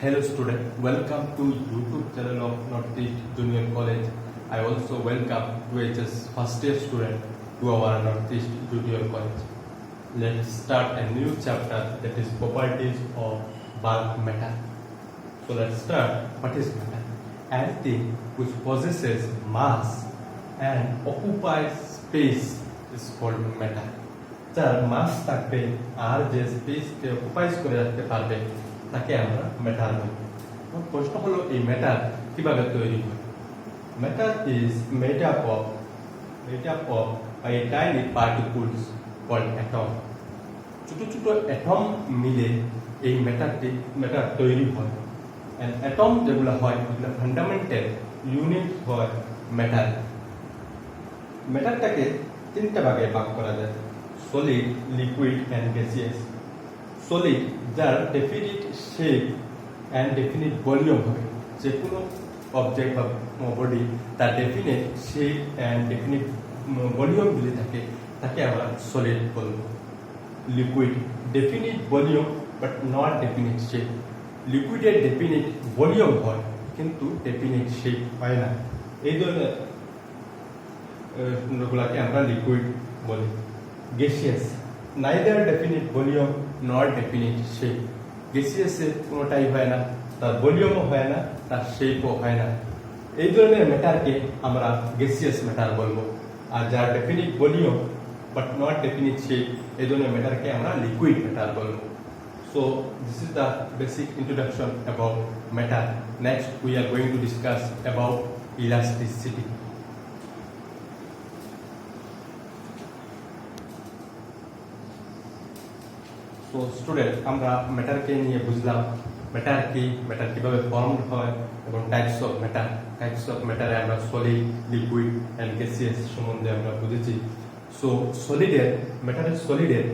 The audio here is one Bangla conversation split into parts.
Hello student, welcome to YouTube channel of Northeast Junior College. I also welcome HS first year student to our Northeast Junior College. Let's start a new chapter, that is properties of bulk matter. So let's start. What is matter? Anything which possesses mass and occupies space is called matter. যার মাস থাকবে আর যে স্পেসকে অকুপাইজ করে রাখতে পারবে তাকে আমরা ম্যাটার বলি। প্রশ্ন হলো এই ম্যাটার কিভাবে তৈরি হয়। Matter is made up of by tiny particles called atom. ছোট ছোট অ্যাটম মিলে এই ম্যাটার তৈরি হয়। এন্ড অ্যাটম যেগুলো হয় এগুলো ফান্ডামেন্টাল ইউনিট হয় ম্যাটার। ম্যাটারটাকে তিনটা ভাগে ভাগ করা যায়: solid, liquid and gaseous. Solid যার definite shape and definite volume হবে, যে কোনো অবজেক্ট বা বডি তার definite shape and definite volume যদি থাকে তাকে আমরা solid বলবো। Liquid definite volume but not definite shape. Liquid এর definite volume হয় কিন্তু definite shape হয় না, এই ধরনের গুলাকে আমরা লিকুইড বলি। Gaseous, neither definite volume nor definite shape. Gaseous এর কোনোটাই হয় না, তার ভলিউমও হয় না, তার শেপও হয় না। এই ধরনের ম্যাটারকে আমরা গ্যাসিয়াস ম্যাটার বলবো। আর যার definite volume but not definite shape, এই ধরনের ম্যাটারকে আমরা লিকুইড ম্যাটার বলবো। So this is the basic introduction about matter. Next we are going to discuss about elasticity. তো স্টুডেন্ট, আমরা ম্যাটারকে নিয়ে বুঝলাম ম্যাটার কি, ম্যাটার কিভাবে ফর্মড হয় এবং টাইপস অফ ম্যাটারে আমরা সলিড, লিকুইড অ্যান্ড গ্যাসিয়াস সম্বন্ধে আমরা বুঝেছি। সো ম্যাটারের সলিডের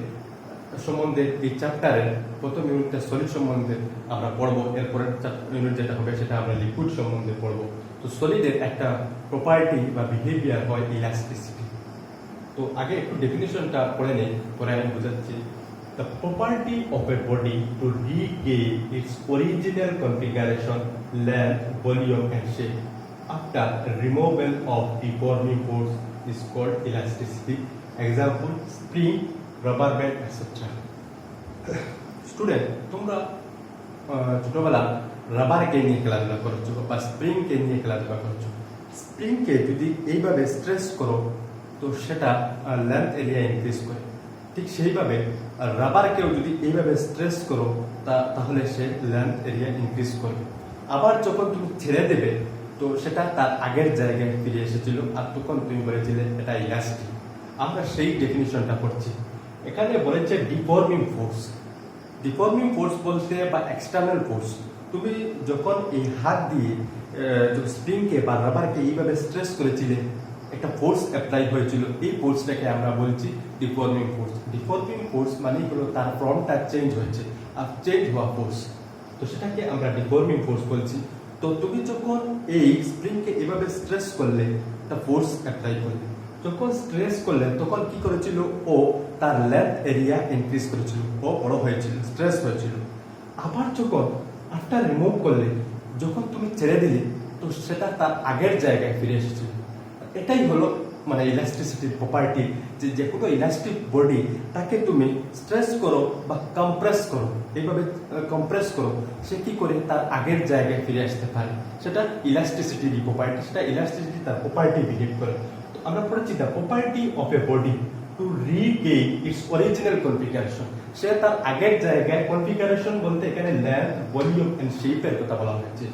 সম্বন্ধে এই চ্যাপ্টারের প্রথম ইউনিটটা সলিড সম্বন্ধে আমরা পড়বো। এরপরের ইউনিট যেটা হবে সেটা আমরা লিকুইড সম্বন্ধে পড়বো। তো সলিডের একটা প্রপার্টি বা বিহেভিয়ার হয় ইলাস্টিসিটি। তো আগে একটু ডেফিনিশনটা পড়ে নেই, পরে আমি বোঝাচ্ছি। The property of a body to regain its original configuration, length, volume and shape after removal of deforming force is called elasticity. Example: spring, rubber band, etc. Student, তোমরা ছোটবেলা রাবারকে নিয়ে খেলাধুলা করছো বা স্প্রিংকে নিয়ে খেলাধুলা করছো। স্প্রিংকে যদি এইভাবে স্ট্রেস করো তো সেটা লেন্থ এরিয়া ইনক্রিজ করে, ঠিক সেইভাবে রাবারকেও যদি এইভাবে স্ট্রেস করো তাহলে সে লেন্থ এরিয়া ইনক্রিজ করবে। আবার যখন তুমি ছেড়ে দেবে তো সেটা তার আগের জায়গায় ফিরে এসেছিল, আর তখন তুমি বলেছিলে এটা ইলাস্টিক। আমরা সেই ডেফিনিশনটা করছি। এখানে বলেছে ডিফর্মিং ফোর্স বলতে বা এক্সটার্নাল ফোর্স। তুমি যখন এই হাত দিয়ে স্প্রিংকে বা রাবারকে এইভাবে স্ট্রেস করেছিলে, একটা ফোর্স অ্যাপ্লাই হয়েছিল, এই ফোর্সটাকে আমরা বলছি ডিফর্মিং ফোর্স মানে হলো তার ফর্মটা চেঞ্জ হয়েছে, আর চেঞ্জ হওয়া ফোর্স, তো সেটাকে আমরা ডিফর্মিং ফোর্স বলছি। তো তুমি যখন এই স্প্রিংকে এভাবে স্ট্রেস করলে, একটা ফোর্স অ্যাপ্লাই করলে, যখন স্ট্রেস করলে তখন কি করেছিল, ও তার লেন্থ এরিয়া ইনক্রিজ করেছিল, ও বড় হয়েছিল, স্ট্রেস হয়েছিল। আবার যখন আফটার রিমুভ করলে, যখন তুমি ছেড়ে দিলে তো সেটা তার আগের জায়গায় ফিরে এসেছিল। এটাই হলো মানে ইলাস্টিসিটির প্রপার্টি, যে কোনো ইলাস্টিক বডি তাকে তুমি স্ট্রেস করো বা কম্প্রেস করো, এইভাবে কম্প্রেস করো, সে কি করে তার আগের জায়গায় ফিরে আসতে পারে, সেটা ইলাস্টিসিটির প্রপার্টি, সেটা ইলাস্টিসিটি তার প্রপার্টি বিহেভ করে। তো আমরা পড়েছি the property of a body to regain its original configuration. সে তার আগের জায়গায়, কনফিগারেশন বলতে এখানে লেন্থ, ভলিউম এন্ড শেপের কথা বলা হয়েছে।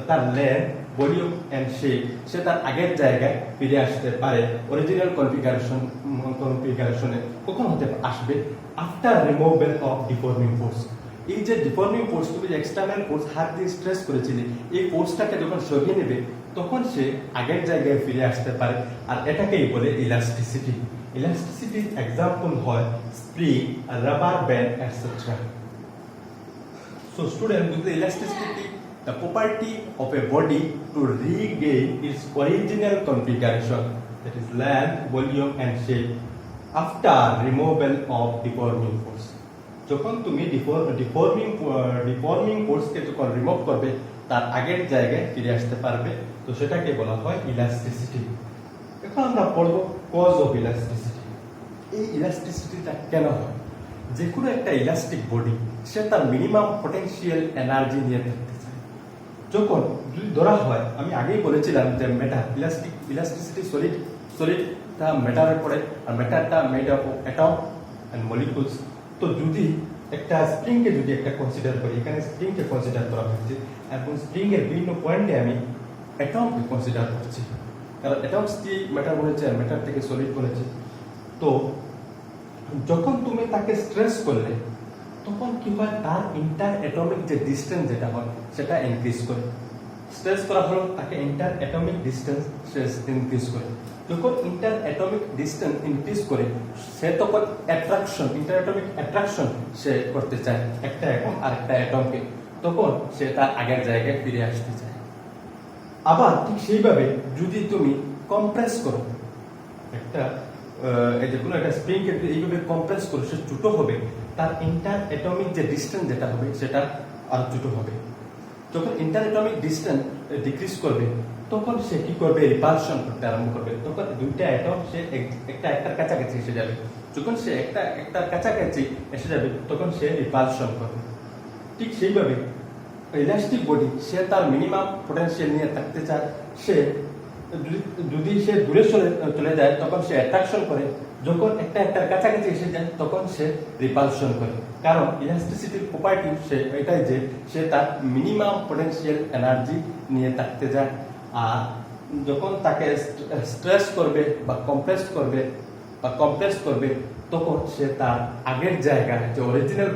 তার লেন্থ, ভলিউম এন্ড শেপ, সে তার আগের জায়গায় ফিরে আসতে পারে অরিজিনাল কনফিগারেশনে। কখন হতে আসবে? After removal of deforming force. এই যে ডিফর্মিং ফোর্স, তুমি যে এক্সটার্নাল ফোর্স হাত দিয়ে স্ট্রেস করেছিলে, এই ফোর্সটাকে যখন সরিয়ে নেবে তখন সে আগের জায়গায় ফিরে আসতে পারে, আর এটাকেই বলে ইলাস্টিসিটি। ইলাস্টিসিটির এক্সাম্পল হয় spring, rubber band etcetera. So student, with the elasticity, the property of a body to regain its original configuration, that is length, volume and shape after removal of deforming force. যখন তুমি ডিফর্মিং ফোর্সকে যখন রিমুভ করবে তার আগের জায়গায় ফিরে আসতে পারবে, তো সেটাকে বলা হয় ইলাস্টিসিটি। এখন আমরা পড়ব কজ অফ ইলাস্টিসিটি। এই ইলাস্টিসিটিটা কেন হয়? যে কোনো একটা ইলাস্টিক বডি সে তার মিনিমাম পটেনশিয়াল এনার্জি নিয়ে থাকতে চায়। যখন যদি ধরা হয়, আমি আগেই বলেছিলাম যে মেটার ইলাস্টিসিটি সলিড তা ম্যাটারে পড়ে, আর ম্যাটারটা made of atom and molecules. তো যদি একটা স্প্রিংকে যদি একটা কনসিডার করি, এখানে স্প্রিংকে কনসিডার করা হচ্ছে এবং স্প্রিং এর বিভিন্ন পয়েন্টে আমি অ্যাটমকে কনসিডার করছি, কারণ অ্যাটমস কি ম্যাটার বলেছে, ম্যাটার থেকে সলিড বলেছে। তো যখন তুমি তাকে স্ট্রেস করলে তখন কি হয়, তার ইন্টার অ্যাটমিক যে ডিস্টেন্স যেটা হয় সেটা ইনক্রিজ করে। স্ট্রেস করা হলো, তাকে ইন্টার অ্যাটমিক ডিস্টেন্স ইনক্রিজ করে। যখন ইন্টার অ্যাটমিক ডিস্টেন্স ইনক্রিজ করে, সে তখন ইন্টার অ্যাটমিক অ্যাট্রাকশন সে করতে চায় একটা অ্যাটম আর একটা অ্যাটমকে, তখন সে তার আগের জায়গায় ফিরে আসতে চায়। আবার ঠিক সেইভাবে যদি তুমি কম্প্রেস করো যে কোনো একটা স্প্রিংকে এইভাবে কম্প্রেস করে সে ছোট হবে, তার ইন্টার অ্যাটমিক যে ডিস্টেন্স যেটা হবে সেটা আরো ছোট হবে। যখন ইন্টার অ্যাটমিক ডিস্টেন্স ডিক্রিজ করবে তখন সে কি করবে, রিপালশন করতে আরম্ভ করবে। তখন দুইটা অ্যাটম সে একটার কাছাকাছি এসে যাবে। যখন সে একটার কাছাকাছি এসে যাবে তখন সে রিপালশন করবে। ঠিক সেইভাবে ইলাস্টিক বডি সে তার মিনিমাম পটেনশিয়াল নিয়ে থাকতে চায়। সে যদি সে দূরে চলে যায় তখন সে অ্যাট্রাকশন করে, যখন একটার কাছাকাছি এসে যায় তখন সে রিপালশন করে। কারণ ইলাস্টিসিটির প্রপার্টি এটাই যে সে তার মিনিমাম পটেনশিয়াল এনার্জি নিয়ে থাকতে যায়। আর যখন তাকে স্ট্রেস করবে বা কম্প্রেস করবে তখন সে তার আগের জায়গায় যে অরিজিনাল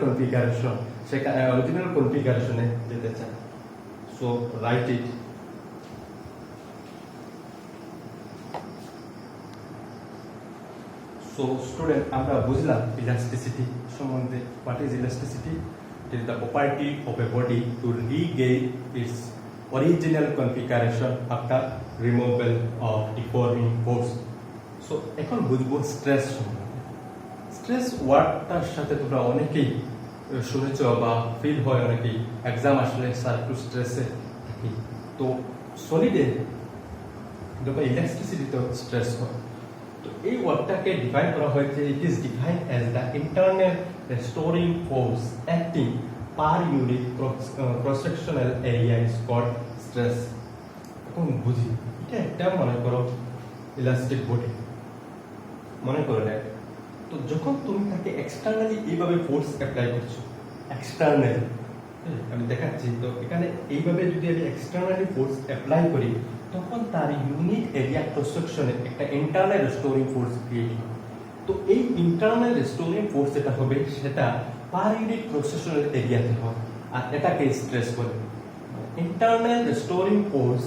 কনফিগারেশনে যেতে চায়। সো রাইট ইট। So student, আমরা বুঝলাম ইলাস্টিসিটি সম্বন্ধে। What is elasticity? It is the property of a body to regain its original configuration after removal of deforming force. So এখন বুঝবো স্ট্রেস সম্বন্ধে। স্ট্রেস ওয়ার্ডটার সাথে তোমরা অনেকেই শুনেছ বা ফিল হয়, অনেকেই এক্সাম আসলে স্যার একটু স্ট্রেসে থাকি। তো সলিডে যখন ইলাস্টিসিটিতে স্ট্রেস হয়, তো এই ওয়ার্ডটাকে ডিফাইন করা হয়েছে, it is defined as the internal restoring force acting per unit cross sectional area is called stress. এখন বুঝি, এটা একটা মনে করো ইলাস্টিক বডি মনে করো না। তো যখন তুমি তাকে এক্সটার্নালি এইভাবে ফোর্স অ্যাপ্লাই করছো, এক্সটার্নালি আমি দেখাচ্ছি, তো এখানে এইভাবে যদি আমি এক্সটার্নালি ফোর্স অ্যাপ্লাই করি তখন তার ইউনিট এরিয়া ক্রস সেকশনে একটা ইন্টারনাল রেস্টোরিং ফোর্স ক্রিয়েট হবে। তো এই ইন্টারনাল রেস্টোরিং ফোর্স যেটা হবে সেটা পার ইউনিট ক্রস সেকশনাল এরিয়াতে হয়, আর এটাকে স্ট্রেস বলে। Internal restoring force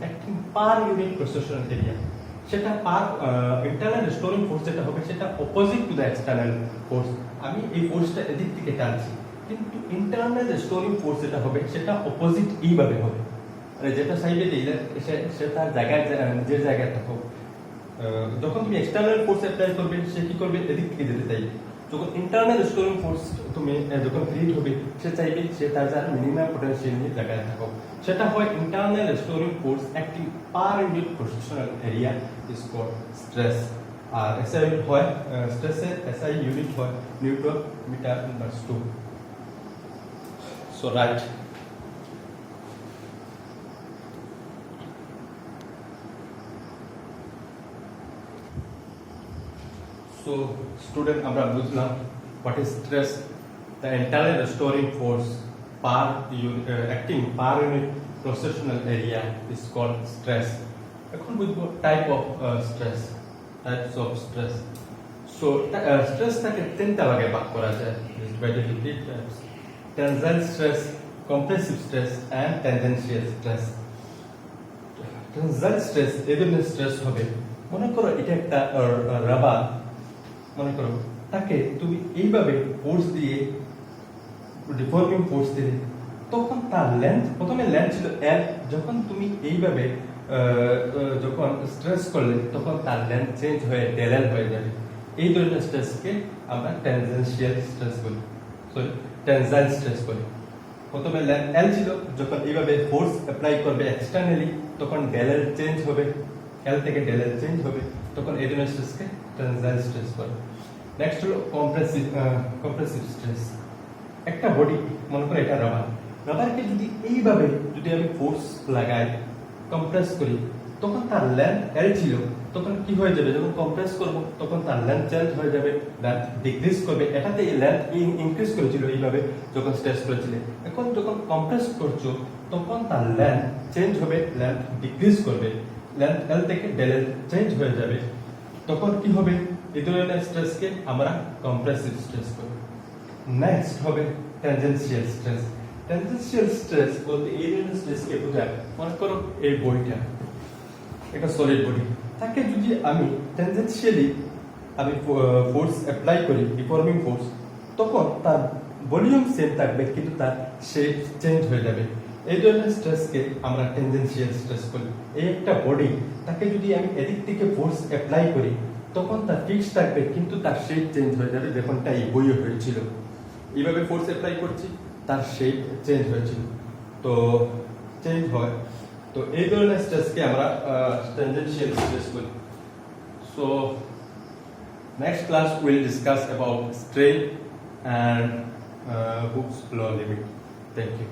acting per unit cross sectional area, সেটা ইন্টারনাল রেস্টোরিং ফোর্স যেটা হবে সেটা opposite to the external force. আমি এই ফোর্সটা এদিক থেকে টানছি, কিন্তু ইন্টারনাল রেস্টোরিং ফোর্স যেটা হবে সেটা অপোজিট এইভাবে হবে। যেটা সাইডে সে তার জায়গায় যে জায়গায় থাকো, যখন তুমি এক্সটার্নাল ফোর্স অ্যাপ্লাই করবে সে কি করবে, এদিক থেকে যেতে চাইবে। যখন ইন্টারনাল রেস্টোরিং ফোর্স তুমি যখন ক্রিয়েট হবে, সে চাইবে সে তার যার মিনিমাম পটেনশিয়াল নিয়ে জায়গায় থাকো। সেটা হয় internal restoring force acting per unit cross sectional area is called stress. আর এসআই ইউনিট হয় স্ট্রেসের এসআই ইউনিট হয় newton metre inverse 2। So right. So student, আমরা বুঝলাম what is stress, the internal restoring force acting per unit cross sectional area is called stress. এখন বুঝবো types of stress. So stress টাকে তিনটা ভাগে ভাগ করা যায়, divided into three types: tensile stress, compressive stress and tangential stress. Tensile stress এই ধরনের স্ট্রেস হবে, মনে করো এটা একটা রাবার, মনে করো তাকে তুমি এইভাবে ফোর্স দিয়ে ডিফর্মিং ফোর্স দিলে, তখন তার লেন্থ, প্রথমে লেন্থ ছিল L, যখন তুমি এইভাবে যখন স্ট্রেস করলে তখন তার লেন্থ চেঞ্জ হয়ে del L হয়ে যাবে। এই ধরনের স্ট্রেসকে আমরা টেনজেনশিয়াল স্ট্রেস বলি, সরি টেনজাইল স্ট্রেস বলি। প্রথমে লেন্থ এল ছিল, যখন এইভাবে ফোর্স অ্যাপ্লাই করবে এক্সটার্নালি তখন ডেল এল চেঞ্জ হবে, এল থেকে ডেল এল চেঞ্জ হবে, তখন এই ধরনের স্ট্রেসকে টেনজাইল স্ট্রেস বলে। নেক্সট হলো কম্প্রেসিভ স্ট্রেস। একটা বডি, মনে করো এটা রাবার, রাবারকে যদি এইভাবে যদি আমি ফোর্স লাগাই, কম্প্রেস করি, তখন তার লেন্থ এল ছিল, তখন কি হয়ে যাবে, যখন কম্প্রেস করব তখন তার লেন্থ চেঞ্জ হয়ে যাবে, লেন্থ ডিক্রিজ করবে। এটাতে লেন্থ ইনক্রিজ করেছিল এইভাবে যখন স্ট্রেস করেছিলে, এখন যখন কম্প্রেস করছো তখন তার লেন্থ চেঞ্জ হবে, লেন্থ ডিক্রিজ করবে, লেন্থ এল থেকে ডেল এল চেঞ্জ হয়ে যাবে, তখন কি হবে, এই ধরনের স্ট্রেসকে আমরা কম্প্রেসিভ স্ট্রেস বলি। নেক্সট হবে টেনজেনশিয়াল স্ট্রেস। টেনজেনশিয়াল স্ট্রেস বলতে এই ধরনের স্ট্রেসকে বোঝায়, মনে করো এই বডিটা একটা সলিড বডি, তাকে যদি আমি টেনজেনশিয়ালি আমি ফোর্স অ্যাপ্লাই করি, ডিফর্মিং ফোর্স, তখন তার ভলিউম সেম থাকবে কিন্তু তার শেপ চেঞ্জ হয়ে যাবে। এই ধরনের স্ট্রেসকে আমরা টেনজেনশিয়াল স্ট্রেস বলি। এই একটা বডি, তাকে যদি আমি এদিক থেকে ফোর্স অ্যাপ্লাই করি তখন তার ফিক্স থাকবে কিন্তু তার শেপ চেঞ্জ হয়ে যাবে, যেমনটা এই বইয়ে হয়েছিল। এইভাবে ফোর্স অ্যাপ্লাই করছি, তার শেপ চেঞ্জ হয়েছিল, তো চেঞ্জ হয়, তো এই ধরনের স্ট্রেসকে আমরা টেনজেনশিয়াল স্ট্রেস বলি। So next class we'll discuss about strain and Hooke's law limit. Thank you.